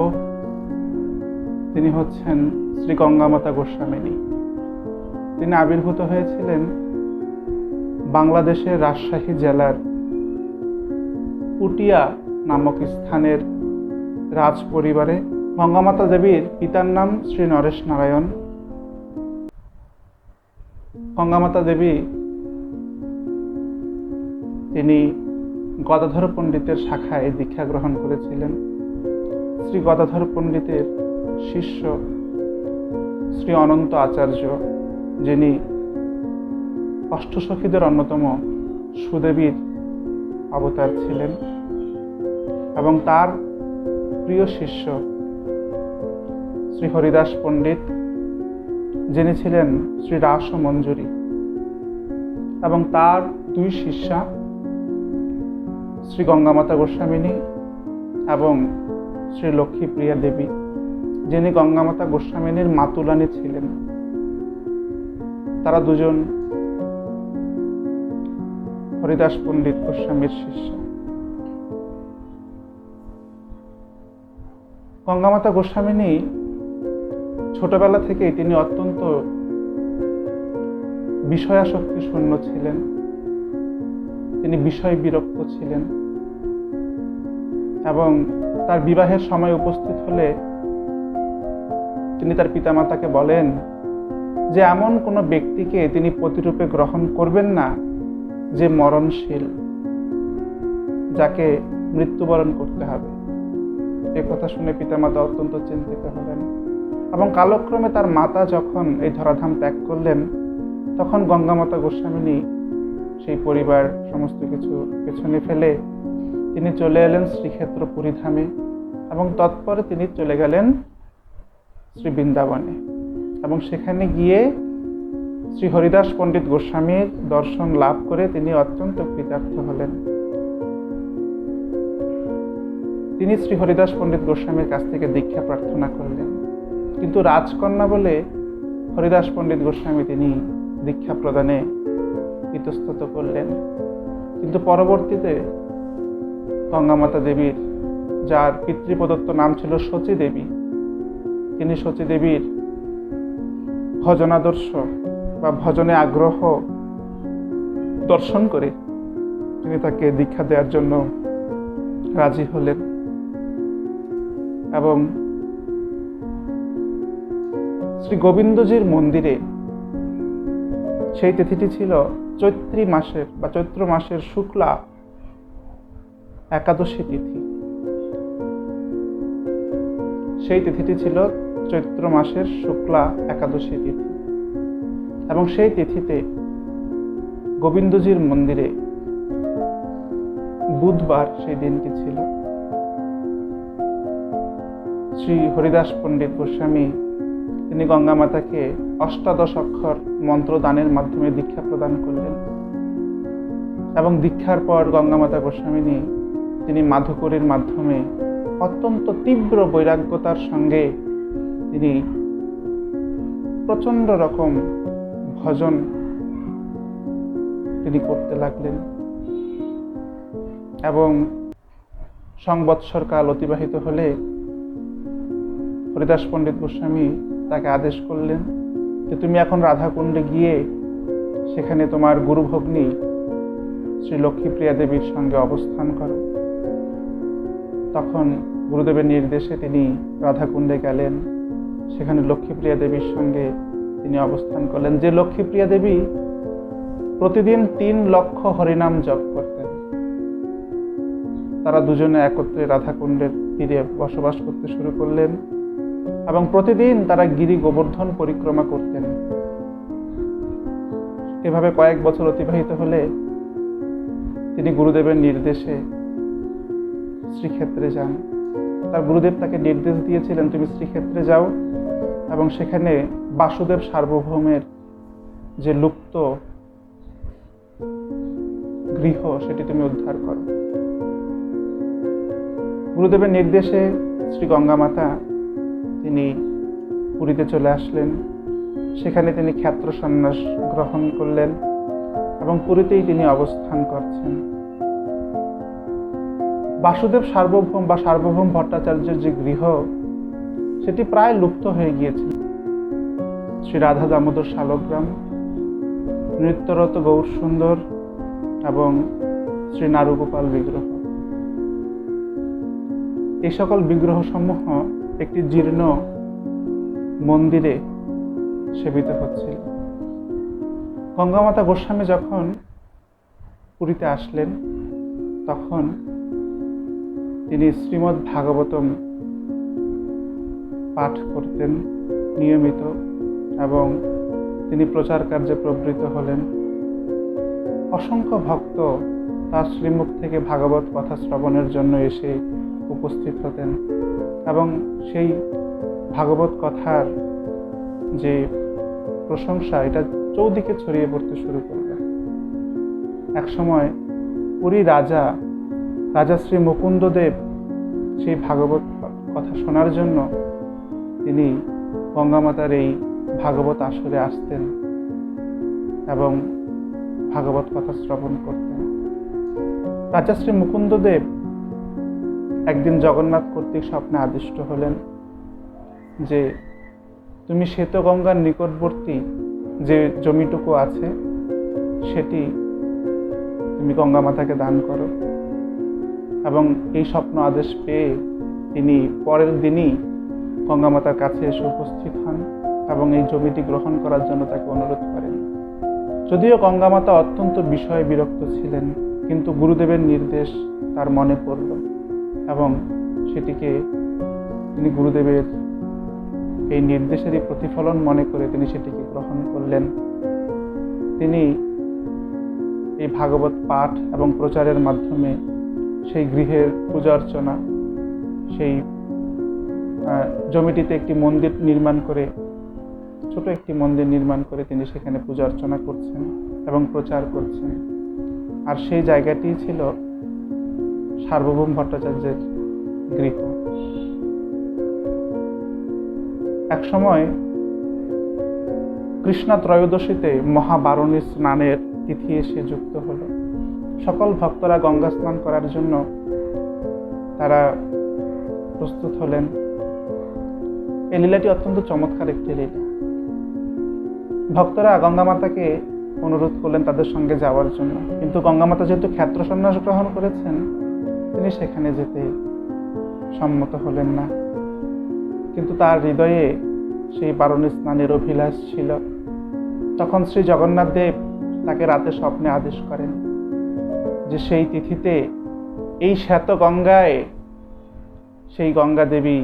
তিনি হচ্ছেন শ্রী গঙ্গামাতা গোস্বামিনী। তিনি আবির্ভূত হয়েছিলেন বাংলাদেশের রাজশাহী জেলার পুটিয়া নামক স্থানের রাজ পরিবারে। গঙ্গামাতা দেবীর পিতার নাম শ্রী নরেশ নারায়ণ। গঙ্গামাতা দেবী তিনি গদাধর পণ্ডিতের শাখায় দীক্ষা গ্রহণ করেছিলেন। শ্রী গদাধর পণ্ডিতের শিষ্য শ্রী অনন্ত আচার্য, যিনি অষ্টসখীদের অন্যতম সুদেবীর অবতার ছিলেন এবং তার প্রিয় শিষ্য শ্রী হরিদাস পণ্ডিত, যিনি ছিলেন শ্রী রাস মঞ্জুরি, এবং তার দুই শিষ্যা শ্রী গঙ্গামাতা গোস্বামিনী এবং শ্রী লক্ষ্মীপ্রিয়া দেবী, যিনি গঙ্গামাতা গোস্বামিনীর মাতুলানি ছিলেন। তারা দুজন হরিদাস পণ্ডিত গোস্বামীর শিষ্য। গঙ্গামাতা গোস্বামিনী ছোটবেলা থেকেই তিনি অত্যন্ত বিষয়াসক্তি শূন্য ছিলেন। তিনি বিষয় বিরক্ত ছিলেন এবং তার বিবাহের সময় উপস্থিত হলে তিনি তার পিতামাতাকে বলেন যে এমন কোনো ব্যক্তিকে তিনি পতিরূপে গ্রহণ করবেন না যে মরণশীল, যাকে মৃত্যুবরণ করতে হবে। এ কথা শুনে পিতামাতা অত্যন্ত চিন্তিত হলেন এবং কালক্রমে তার মাতা যখন এই ধরাধাম ত্যাগ করলেন, তখন গঙ্গামাতা গোস্বামিনী সেই পরিবার সমস্ত কিছু পেছনে ফেলে তিনি চলে এলেন শ্রীক্ষেত্র পুরীধামে, এবং তৎপরে তিনি চলে গেলেন শ্রী বৃন্দাবনে, এবং সেখানে গিয়ে শ্রী হরিদাস পণ্ডিত গোস্বামীর দর্শন লাভ করে তিনি অত্যন্ত কৃতার্থ হলেন। তিনি শ্রী হরিদাস পণ্ডিত গোস্বামীর কাছ থেকে দীক্ষা প্রার্থনা করলেন, কিন্তু রাজকন্যা বলে হরিদাস পণ্ডিত গোস্বামী তিনি দীক্ষা প্রদানে ইতস্তত করলেন। কিন্তু পরবর্তীতে গঙ্গামাতা দেবীর, যার পিতৃপ্রদত্ত নাম ছিল শচী দেবী, তিনি শচী দেবীর ভজনাদর্শ বা ভজনে আগ্রহ দর্শন করে তিনি তাকে দীক্ষা দেওয়ার জন্য রাজি হলেন। এবং শ্রী গোবিন্দজির মন্দিরে সেই তিথিটি ছিল চৈত্রী মাসের বা চৈত্র মাসের শুক্লা একাদশী তিথি। সেই তিথিটি ছিল চৈত্র মাসের শুক্লা একাদশী তিথি, এবং সেই তিথিতে গোবিন্দজির মন্দিরে বুধবার সেই দিনটি ছিল। শ্রী হরিদাস পণ্ডিত গোস্বামী তিনি গঙ্গামাতাকে অষ্টাদশ অক্ষর মন্ত্র দানের মাধ্যমে দীক্ষা প্রদান করলেন, এবং দীক্ষার পর গঙ্গামাতা গোস্বামিনী তিনি মাধুকরীর মাধ্যমে অত্যন্ত তীব্র বৈরাগ্যতার সঙ্গে তিনি প্রচণ্ড রকম ভজন তিনি করতে লাগলেন। এবং সংবৎসরকাল অতিবাহিত হলে হরিদাস পণ্ডিত গোস্বামী তাকে আদেশ করলেন যে তুমি এখন রাধাকুণ্ডে গিয়ে সেখানে তোমার গুরুভগ্নী শ্রী লক্ষ্মীপ্রিয়া দেবীর সঙ্গে অবস্থান করো। তখন গুরুদেবের নির্দেশে তিনি রাধাকুণ্ডে গেলেন, সেখানে লক্ষ্মীপ্রিয়া দেবীর সঙ্গে তিনি অবস্থান করলেন, যে লক্ষ্মীপ্রিয়া দেবী প্রতিদিন 3 লক্ষ হরিনাম জপ করতেন। তারা দুজনে একত্রে রাধাকুণ্ডের তীরে বসবাস করতে শুরু করলেন, এবং প্রতিদিন তারা গিরি গোবর্ধন পরিক্রমা করতেন। এভাবে কয়েক বছর অতিবাহিত হলে তিনি গুরুদেবের নির্দেশে শ্রীক্ষেত্রে যান। তার গুরুদেব তাকে নির্দেশ দিয়েছিলেন তুমি শ্রীক্ষেত্রে যাও এবং সেখানে বাসুদেব সার্বভৌমের যে লুপ্ত গৃহ সেটি তুমি উদ্ধার করো। গুরুদেবের নির্দেশে শ্রী গঙ্গামাতা তিনি পুরীতে চলে আসলেন। সেখানে তিনি ক্ষেত্র সন্ন্যাস গ্রহণ করলেন এবং পুরীতেই তিনি অবস্থান করছেন। বাসুদেব সার্বভৌম বা সার্বভৌম ভট্টাচার্যের যে গৃহ সেটি প্রায় লুপ্ত হয়ে গিয়েছিল। শ্রী রাধা দামোদর শালগ্রাম, নৃত্যরত গৌর সুন্দর এবং শ্রী নারুগোপাল বিগ্রহ, এই সকল বিগ্রহ সমূহ একটি জীর্ণ মন্দিরে সেবিত হচ্ছিল। গঙ্গামাতা গোস্বামী যখন পুরীতে আসলেন তখন তিনি শ্রীমদ্ ভাগবতম পাঠ করতেন নিয়মিত এবং তিনি প্রচার কার্যে প্রবৃত্ত হলেন। অসংখ্য ভক্ত তার শ্রীমুখ থেকে ভাগবত কথা শ্রবণের জন্য এসে উপস্থিত হতেন এবং সেই ভাগবত কথার যে প্রশংসা এটা চৌদিকে ছড়িয়ে পড়তে শুরু করবে। একসময় পুরী রাজা শ্রী মুকুন্দদেব সেই ভাগবত কথা শোনার জন্য তিনি গঙ্গামাতার এই ভাগবত আসরে আসতেন এবং ভাগবত কথা শ্রবণ করতেন। রাজা শ্রী মুকুন্দদেব একদিন জগন্নাথ কর্তৃক স্বপ্নে আদিষ্ট হলেন যে তুমি শ্বেতগঙ্গার নিকটবর্তী যে জমিটুকু আছে সেটি তুমি গঙ্গামাতাকে দান করো। এবং এই স্বপ্ন আদেশ পেয়ে তিনি পরের দিনই গঙ্গামাতার কাছে এসে উপস্থিত হন এবং এই জমিটি গ্রহণ করার জন্য তাকে অনুরোধ করেন। যদিও গঙ্গামাতা অত্যন্ত বিষয়ে বিরক্ত ছিলেন, কিন্তু গুরুদেবের নির্দেশ তার মনে পড়ল এবং সেটিকে তিনি গুরুদেবের এই নির্দেশেরই প্রতিফলন মনে করে তিনি সেটিকে গ্রহণ করলেন। তিনি এই ভাগবত পাঠ এবং প্রচারের মাধ্যমে সেই গৃহের পূজা অর্চনা, সেই জমিটিতে একটি মন্দির নির্মাণ করে, ছোট একটি মন্দির নির্মাণ করে তিনি সেখানে পূজা অর্চনা করছেন এবং প্রচার করছেন। আর সেই জায়গাটি ছিল সার্বভৌম ভট্টাচার্যের গৃহ। একসময় কৃষ্ণা ত্রয়োদশীতে মহাবারণী স্নানের তিথি এসে যুক্ত হলো। সকল ভক্তরা গঙ্গা স্নান করার জন্য তারা প্রস্তুত হলেন। এই লীলাটি অত্যন্ত চমৎকার একটি লীলা। ভক্তরা গঙ্গা মাতাকে অনুরোধ করলেন তাদের সঙ্গে যাওয়ার জন্য, কিন্তু গঙ্গা মাতা যেহেতু ক্ষেত্র সন্ন্যাস গ্রহণ করেছেন, তিনি সেখানে যেতে সম্মত হলেন না। কিন্তু তার হৃদয়ে সেই বারণী স্নানের অভিলাষ ছিল। তখন শ্রী জগন্নাথ দেব তাকে রাতে স্বপ্নে আদেশ করেন যে সেই তিথিতে এই শ্বেত গঙ্গায় সেই গঙ্গা দেবী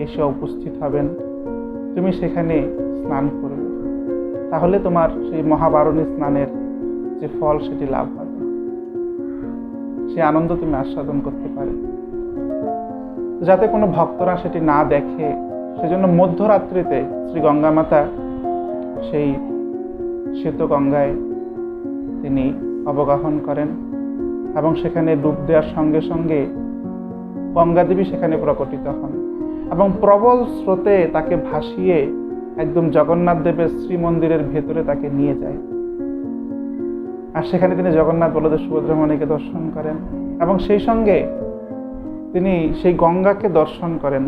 এসে উপস্থিত হবেন, তুমি সেখানে স্নান করবে, তাহলে তোমার সেই মহাবারণী স্নানের যে ফল সেটি লাভ হবে, সেই আনন্দ তুমি আস্বাদন করতে পারবে। যাতে কোনো ভক্তরা সেটি না দেখে, সেজন্য মধ্যরাত্রিতে শ্রী গঙ্গা মাতা সেই শ্বেত গঙ্গায় তিনি অবগাহন করেন এবং সেখানে ডুব দেওয়ার সঙ্গে সঙ্গে গঙ্গা দেবী সেখানে প্রকটিত হন এবং প্রবল স্রোতে তাকে ভাসিয়ে একদম জগন্নাথ দেবের শ্রীমন্দিরের ভেতরে তাকে নিয়ে যায়। আর সেখানে তিনি জগন্নাথ, বলদেব, সুভদ্রামণিকে দর্শন করেন এবং সেই সঙ্গে তিনি সেই গঙ্গাকে দর্শন করেন।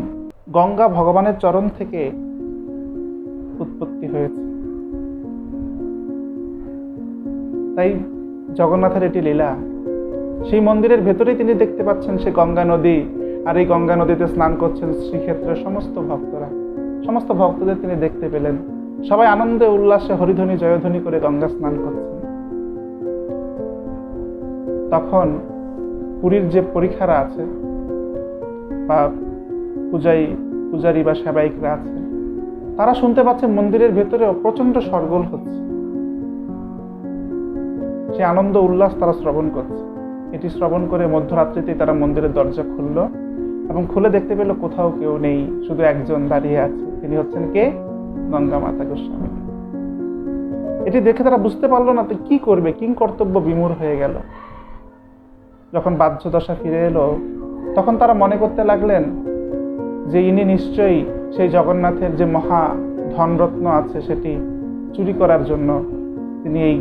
গঙ্গা ভগবানের চরণ থেকে উৎপত্তি হয়েছে। তাই জগন্নাথের এটি লীলা। সেই মন্দিরের ভেতরেই তিনি দেখতে পাচ্ছেন সে গঙ্গা নদী, আর এই গঙ্গা নদীতে স্নান করছেন শ্রীক্ষেত্রের সমস্ত ভক্তরা। সমস্ত ভক্তদের তিনি দেখতে পেলেন, সবাই আনন্দে উল্লাসে হরিধ্বনি জয়ধ্বনি করে গঙ্গা স্নান করছেন। তখন পুরীর যে পরিখারা আছে বা পূজারী বা সেবায়িকরা আছে, তারা শুনতে পাচ্ছে মন্দিরের ভেতরে প্রচন্ড শোরগোল হচ্ছে। সে আনন্দ উল্লাস তারা শ্রবণ করছে। এটি শ্রবণ করে মধ্যরাত্রিতেই তারা মন্দিরের দরজা খুলল এবং খুলে দেখতে পেল কোথাও কেউ নেই, শুধু একজন দাঁড়িয়ে আছে। তিনি হচ্ছেন কে? গঙ্গা মাতা গোস্বামী। এটি দেখে তারা বুঝতে পারলো না তো কি করবে, কিং কর্তব্য বিমূঢ় হয়ে গেল। যখন বাহ্য দশা ফিরে এলো, তখন তারা মনে করতে লাগলেন যে ইনি নিশ্চয়ই সেই জগন্নাথের যে মহা ধনরত্ন আছে সেটি চুরি করার জন্য তিনি এই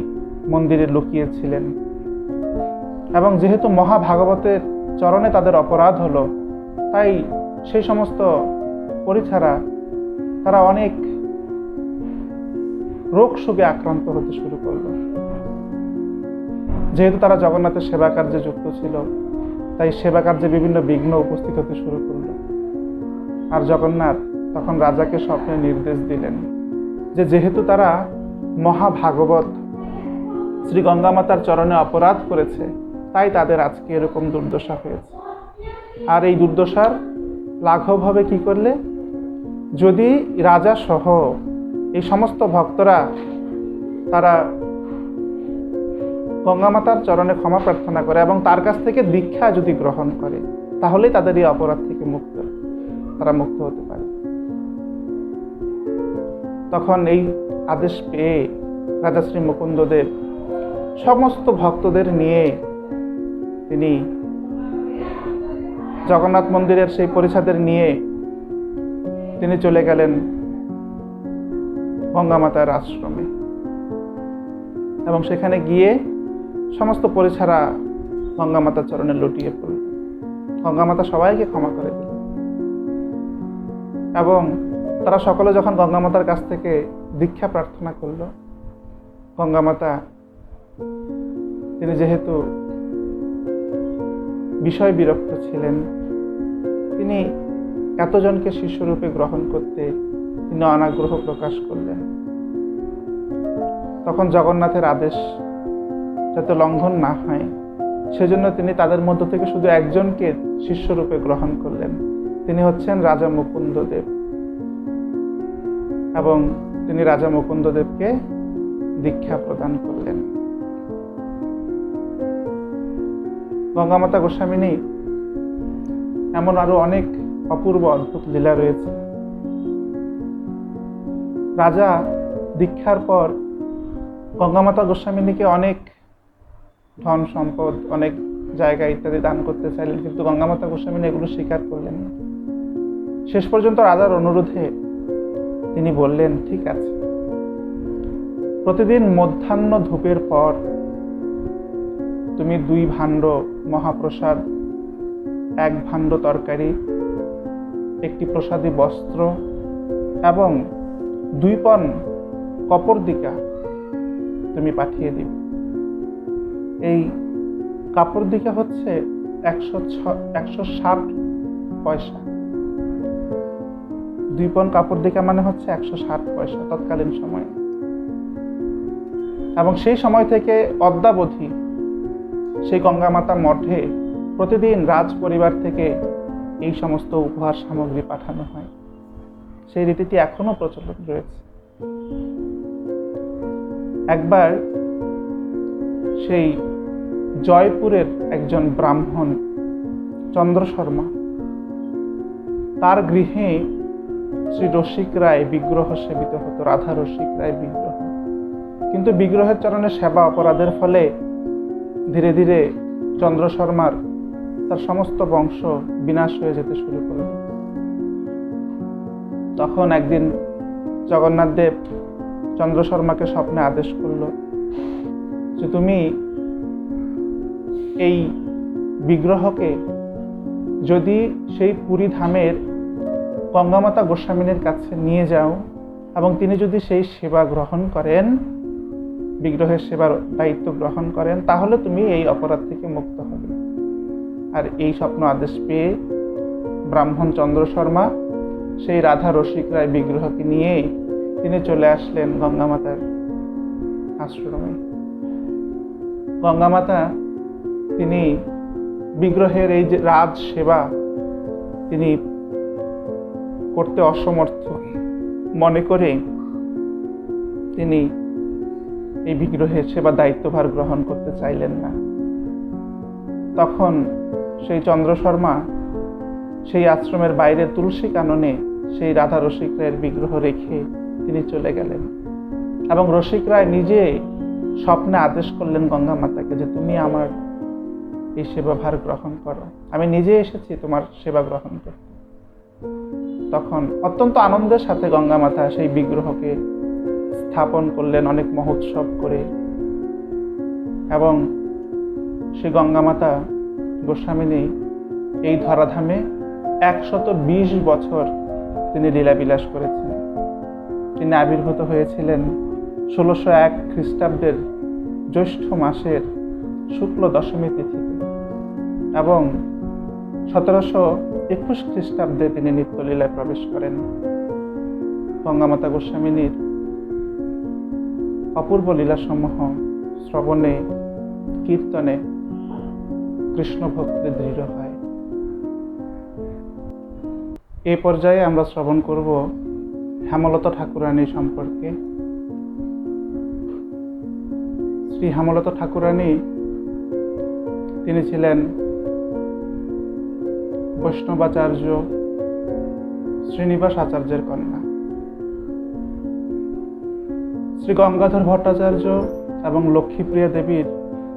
মন্দিরে লুকিয়েছিলেন। এবং যেহেতু মহাভাগবতের চরণে তাদের অপরাধ হলো, তাই সেই সমস্ত পরিছাড়া তারা অনেক রোগ শোকে আক্রান্ত হতে শুরু করল। যেহেতু তারা জগন্নাথের সেবা কার্যে যুক্ত ছিল, তাই সেবা কার্যে বিভিন্ন বিঘ্ন উপস্থিত হতে শুরু করল। আর জগন্নাথ তখন রাজাকে স্বপ্নে নির্দেশ দিলেন যে যেহেতু তারা মহাভাগবত শ্রী গঙ্গা মাতার চরণে অপরাধ করেছে, তাই তাদের আজকে এরকম দুর্দশা হয়েছে। আর এই দুর্দশার লাঘব হবে কি করলে? যদি রাজা সহ এই সমস্ত ভক্তরা তারা গঙ্গা মাতার চরণে ক্ষমা প্রার্থনা করে এবং তার কাছ থেকে দীক্ষা যদি গ্রহণ করে, তাহলেই তাদের এই অপরাধ থেকে তারা মুক্ত হতে পারে। তখন এই আদেশ পেয়ে রাজা শ্রী মুকুন্দদেব সমস্ত ভক্তদের নিয়ে তিনি জগন্নাথ মন্দিরের সেই পরিছাদের নিয়ে তিনি চলে গেলেন গঙ্গা মাতার আশ্রমে এবং সেখানে গিয়ে সমস্ত পরিছাড়া গঙ্গা মাতার চরণে লুটিয়ে পড়ল। গঙ্গা মাতা সবাইকে ক্ষমা করে দিল এবং তারা সকলে যখন গঙ্গা মাতার কাছ থেকে দীক্ষা প্রার্থনা করল, গঙ্গা মাতা তিনি যেহেতু বিষয় বিরক্ত ছিলেন, তিনি এতজনকে শিষ্যরূপে গ্রহণ করতে তিনি অনাগ্রহ প্রকাশ করলেন। তখন জগন্নাথের আদেশ যাতে লঙ্ঘন না হয়, সেজন্য তিনি তাদের মধ্য থেকে শুধু একজনকে শিষ্যরূপে গ্রহণ করলেন। তিনি হচ্ছেন রাজা মুকুন্দদেব। এবং তিনি রাজা মুকুন্দদেবকে দীক্ষা প্রদান করলেন। গঙ্গামাতা গোস্বামিনী এমন আরো অনেক অপূর্ব অদ্ভুত লীলা রয়েছে। রাজা দীক্ষার পর গঙ্গামাতা গোস্বামিনীকে অনেক ধন সম্পদ, অনেক জায়গা ইত্যাদি দান করতে চাইলেন, কিন্তু গঙ্গামাতা গোস্বামিনী এগুলো স্বীকার করলেন না। শেষ পর্যন্ত রাজার অনুরোধে তিনি বললেন, ঠিক আছে, প্রতিদিন মধ্যাহ্ন ধূপের পর তুমি 2 ভাণ্ড মহাপ্রসাদ, 1 ভাণ্ড তরকারি, একটি প্রসাদী বস্ত্র এবং 2 পণ কপরদিকা তুমি পাঠিয়ে দিবে। এই কাপড়দিকা হচ্ছে 160 পয়সা। 2 পণ কাপড়দিকা মানে হচ্ছে 160 পয়সা তৎকালীন সময়ে। এবং সেই সময় থেকে অদ্যাবধি সেই গঙ্গামাতা মঠে প্রতিদিন রাজ পরিবার থেকে এই সমস্ত উপহার সামগ্রী পাঠানো হয়। সেই রীতিটি এখনো প্রচলন রয়েছে। একবার সেই জয়পুরের একজন ব্রাহ্মণ চন্দ্র শর্মা, তার গৃহে শ্রী রসিক রায় বিগ্রহ সেবিত হতো, রাধা রসিক রায় বিগ্রহ। কিন্তু বিগ্রহের চরণে সেবা অপরাধের ফলে ধীরে ধীরে চন্দ্র শর্মার তার সমস্ত বংশ বিনাশ হয়ে যেতে শুরু করল। তখন একদিন জগন্নাথ দেব চন্দ্র শর্মাকে স্বপ্নে আদেশ করল যে তুমি এই বিগ্রহকে যদি সেই পুরী ধামের গঙ্গামাতা গোস্বামিনীর কাছে নিয়ে যাও এবং তিনি যদি সেই সেবা গ্রহণ করেন, বিগ্রহের সেবার দায়িত্ব গ্রহণ করেন, তাহলে তুমি এই অপরাধ থেকে মুক্ত হবে। আর এই স্বপ্ন আদেশ পেয়ে ব্রাহ্মণ চন্দ্র শর্মা সেই রাধা রসিক রায় বিগ্রহকে নিয়েই তিনি চলে আসলেন গঙ্গামাতার আশ্রমে। গঙ্গামাতা তিনি বিগ্রহের এই যে রাজ সেবা তিনি করতে অসমর্থ মনে করে তিনি এই বিগ্রহের সেবা দায়িত্বভার গ্রহণ করতে চাইলেন না। তখন সেই চন্দ্র শর্মা সেই আশ্রমের বাইরে তুলসী কাননে সেই রাধা রসিক রায়ের বিগ্রহ রেখে তিনি চলে গেলেন এবং রসিক রায় নিজে স্বপ্নে আদেশ করলেন গঙ্গামাতাকে যে তুমি আমার এই সেবা ভার গ্রহণ করো, আমি নিজে এসেছি তোমার সেবা গ্রহণ করতে। তখন অত্যন্ত আনন্দের সাথে গঙ্গামাতা সেই বিগ্রহকে স্থাপন করলেন অনেক মহোৎসব করে, এবং সেই গঙ্গামাতা গোস্বামিনী এই ধরাধামে 120 বছর তিনি লীলাবিলাস করেছেন। তিনি আবির্ভূত হয়েছিলেন 1601 খ্রিস্টাব্দের জ্যৈষ্ঠ মাসের শুক্ল দশমী তিথিতে এবং 1721 খ্রিস্টাব্দে তিনি নিত্যলীলায় প্রবেশ করেন। গঙ্গামাতা গোস্বামিনীর অপূর্ব লীলাসমূহ শ্রবণে কীর্তনে কৃষ্ণ ভক্তি দৃঢ় হয়। এই পর্যায়ে আমরা শ্রবণ করব হেমলতা ঠাকুরানী সম্পর্কে। শ্রী হেমলতা ঠাকুরানী তিনি ছিলেন বৈষ্ণবাচার্য শ্রীনিবাস আচার্যের কন্যা। শ্রী গঙ্গাধর ভট্টাচার্য এবং লক্ষ্মীপ্রিয়া দেবীর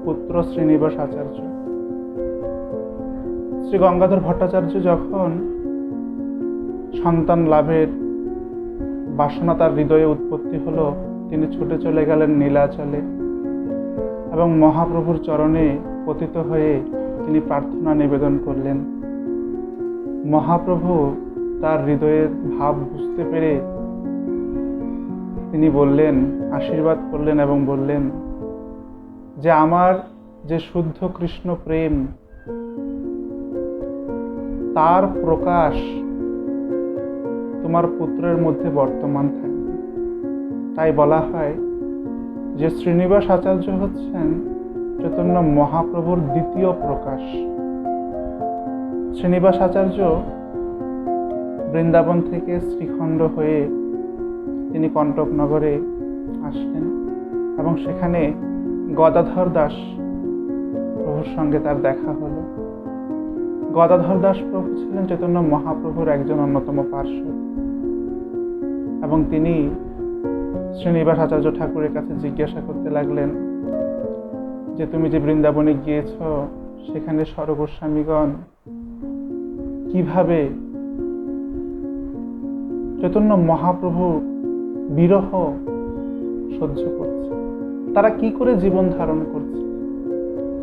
পুত্র শ্রীনিবাস আচার্য। শ্রী গঙ্গাধর ভট্টাচার্য যখন সন্তান লাভের বাসনা তার হৃদয়ে উৎপত্তি হলো, তিনি ছুটে চলে গেলেন নীলাচলে এবং মহাপ্রভুর চরণে পতিত হয়ে তিনি প্রার্থনা নিবেদন করলেন। মহাপ্রভু তার হৃদয়ের ভাব বুঝতে পেরে তিনি বললেন, আশীর্বাদ করলেন এবং বললেন যে আমার যে শুদ্ধ কৃষ্ণ প্রেম তার প্রকাশ তোমার পুত্রের মধ্যে বর্তমান থাকবে। তাই বলা হয় যে শ্রীনিবাস আচার্য হচ্ছেন চৈতন্য মহাপ্রভুর দ্বিতীয় প্রকাশ। শ্রীনিবাস আচার্য বৃন্দাবন থেকে শ্রীখণ্ড হয়ে তিনি কণ্টক নগরে আসলেন এবং সেখানে গদাধর দাস প্রভুর সঙ্গে তার দেখা হলো। গদাধর দাস প্রভু ছিলেন চৈতন্য মহাপ্রভুর একজন অন্যতম পার্শ্ব, এবং তিনি শ্রীনিবাস আচার্য ঠাকুরের কাছে জিজ্ঞাসা করতে লাগলেন যে তুমি যে বৃন্দাবনে গিয়েছ, সেখানে স্বরগোস্বামীগণ কিভাবে চৈতন্য মহাপ্রভু বিরহ সহ্য করছে, তারা কি করে জীবন ধারণ করছে।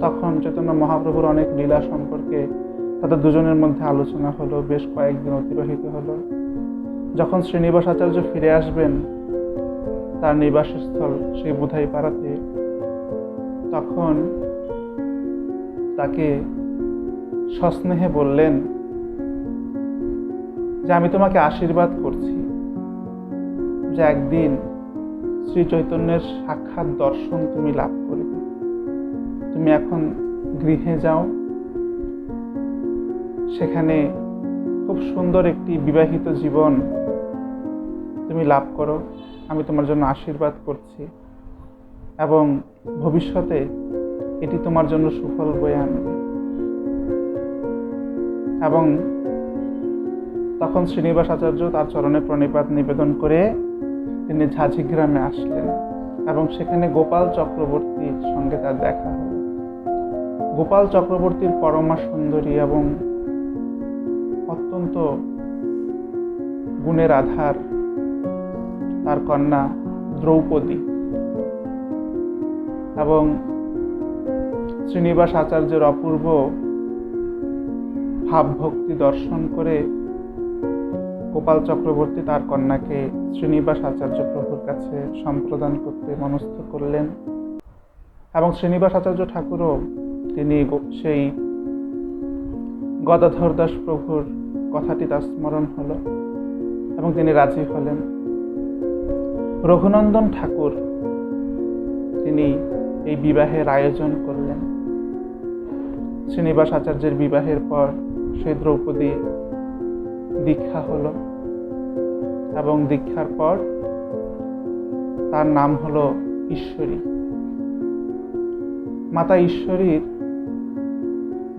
তখন চৈতন্য মহাপ্রভুর অনেক লীলা সম্পর্কে তাদের দুজনের মধ্যে আলোচনা হলো। বেশ কয়েকদিন অতিবাহিত হলো। যখন শ্রীনিবাস আচার্য ফিরে আসবেন তার নিবাসস্থল সেই বুধাইপাড়াতে, তখন তাকে সস্নেহে বললেন যে আমি তোমাকে আশীর্বাদ করছি যে একদিন শ্রী চৈতন্যের সাক্ষাৎ দর্শন তুমি লাভ করবে। তুমি এখন গৃহে যাও, সেখানে খুব সুন্দর একটি বিবাহিত জীবন তুমি লাভ করো। আমি তোমার জন্য আশীর্বাদ করছি এবং ভবিষ্যতে এটি তোমার জন্য সুফল বয়ে আনবে। এবং তখন শ্রীনিবাস আচার্য তার চরণে প্রণিপাত নিবেদন করে তিনি ঝাঝিগ্রামে আসলেন এবং সেখানে গোপাল চক্রবর্তীর সঙ্গে তার দেখা হল। গোপাল চক্রবর্তীর পরমা সুন্দরী এবং অত্যন্ত গুণের আধার তার কন্যা দ্রৌপদী, এবং শ্রীনিবাস আচার্যের অপূর্ব ভাবভক্তি দর্শন করে গোপাল চক্রবর্তী তার কন্যাকে শ্রীনিবাস আচার্য প্রভুর কাছে সম্প্রদান করতে মনস্থ করলেন। এবং শ্রীনিবাস আচার্য ঠাকুরও তিনি সেই গদাধর দাস প্রভুর কথাটি তার স্মরণ হলো এবং তিনি রাজি হলেন। রঘুনন্দন ঠাকুর তিনি এই বিবাহের আয়োজন করলেন। শ্রীনিবাস আচার্যের বিবাহের পর সেই দ্রৌপদী দীক্ষা হলো এবং দীক্ষার পর তার নাম হলো ঈশ্বরী। মাতা ঈশ্বরীর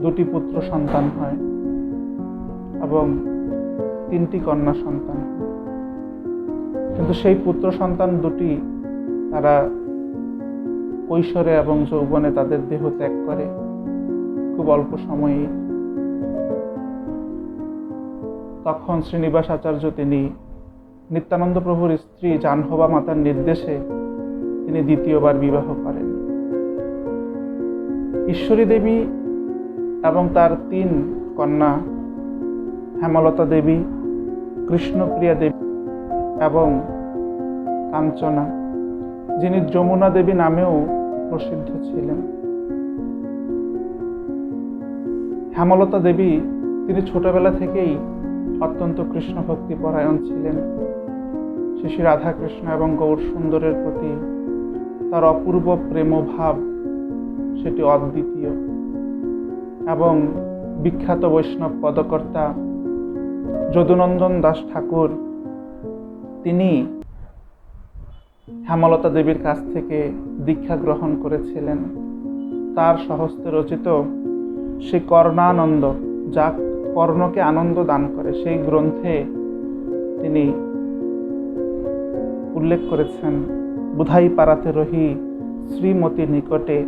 দুটি পুত্র সন্তান হয় এবং 3টি কন্যা সন্তান হয়, কিন্তু সেই পুত্র সন্তান দুটি তারা কৈশোরে এবং যৌবনে তাদের দেহ ত্যাগ করে খুব অল্প সময়ে। তখন শ্রীনিবাস আচার্য তিনি নিত্যানন্দ প্রভুর স্ত্রী জাহ্নবা মাতার নির্দেশে তিনি দ্বিতীয়বার বিবাহ করেন। ঈশ্বরী দেবী এবং তার 3 কন্যা হেমলতা দেবী, কৃষ্ণপ্রিয়া দেবী এবং কাঞ্চনা, যিনি যমুনা দেবী নামেও প্রসিদ্ধ ছিলেন। হেমলতা দেবী তিনি ছোটবেলা থেকেই অত্যন্ত কৃষ্ণ ভক্তি পরায়ণ ছিলেন। শ্রী রাধাকৃষ্ণ এবং গৌর সুন্দরের প্রতি তার অপূর্ব প্রেমভাব সেটি অদ্বিতীয়। এবং বিখ্যাত বৈষ্ণব পদকর্তা যদুনন্দন দাস ঠাকুর তিনি হেমলতা দেবীর কাছ থেকে দীক্ষা গ্রহণ করেছিলেন। তার স্বহস্তে রচিত সেই কর্ণানন্দ, যা কর্ণকে আনন্দ দান করে, সেই গ্রন্থে তিনি উল্লেখ করেছেন, বুধাইপাড়াতে রহি শ্রীমতী নিকটে,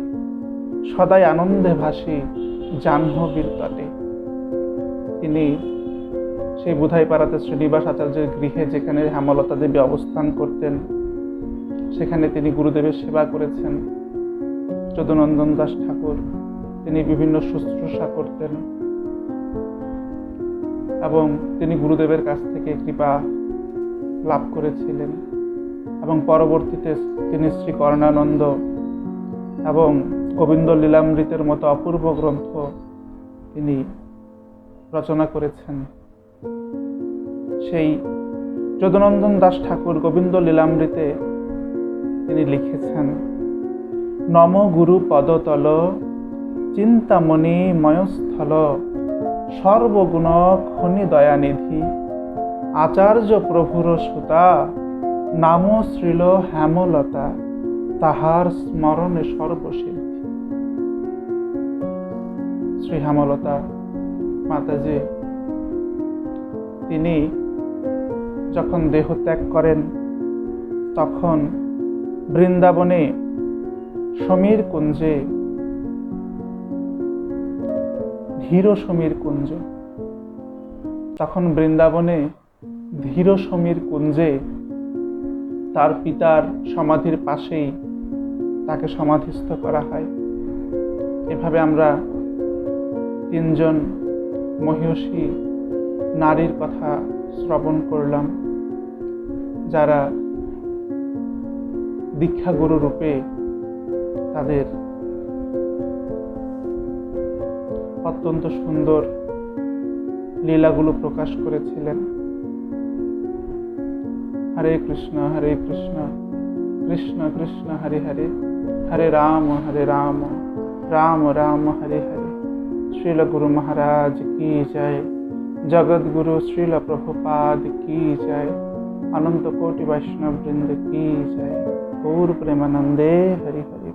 সদাই আনন্দে ভাসি জাহ্নবীর তটে। তিনি সেই বুধাইপাড়াতে শ্রীনিবাস আচার্যের গৃহে, যেখানে হেমলতা দেবী অবস্থান করতেন, সেখানে তিনি গুরুদেবের সেবা করেছেন। যদুনন্দন দাস ঠাকুর তিনি বিভিন্ন শুশ্রূষা করতেন এবং তিনি গুরুদেবের কাছ থেকে কৃপা লাভ করেছিলেন। এবং পরবর্তীতে তিনি শ্রী কর্ণানন্দ এবং গোবিন্দ লীলামৃতের মতো অপূর্ব গ্রন্থ তিনি রচনা করেছেন। সেই যদুনন্দন দাস ঠাকুর গোবিন্দ লীলামৃতে তিনি লিখেছেন, নম গুরু পদতল চিন্তামণি ময়স্থল, সর্বগুণ খনি দয়ানিধি, আচার্য প্রভুর সুতা নাম শ্রীল হেমলতা, তাহার স্মরণে সর্বসিদ্ধি। শ্রী হেমলতা মাতাজি তিনি যখন দেহ ত্যাগ করেন তখন বৃন্দাবনে সমীর কুঞ্জে, ধীর সমীর কুঞ্জ, তখন বৃন্দাবনে ধীর সমীর কুঞ্জে তার পিতার সমাধির পাশেই তাকে সমাধিস্থ করা হয়। এভাবে আমরা তিনজন মহিয়সী নারীর কথা শ্রবণ করলাম, যারা দীক্ষাগুরু রূপে তাদের অত্যন্ত সুন্দর লীলাগুলো প্রকাশ করেছিলেন। হরে কৃষ্ণ কৃষ্ণ কৃষ্ণ হরে হরে, হরে রাম রাম রাম হরে হরে। শ্রীল গুরু महाराज की जय। जगत गुरु श्रील प्रभुपाद की जय। अनंत कोटि वैष्णव वृंद की जय। गौर प्रेमानंदे हरि हरि।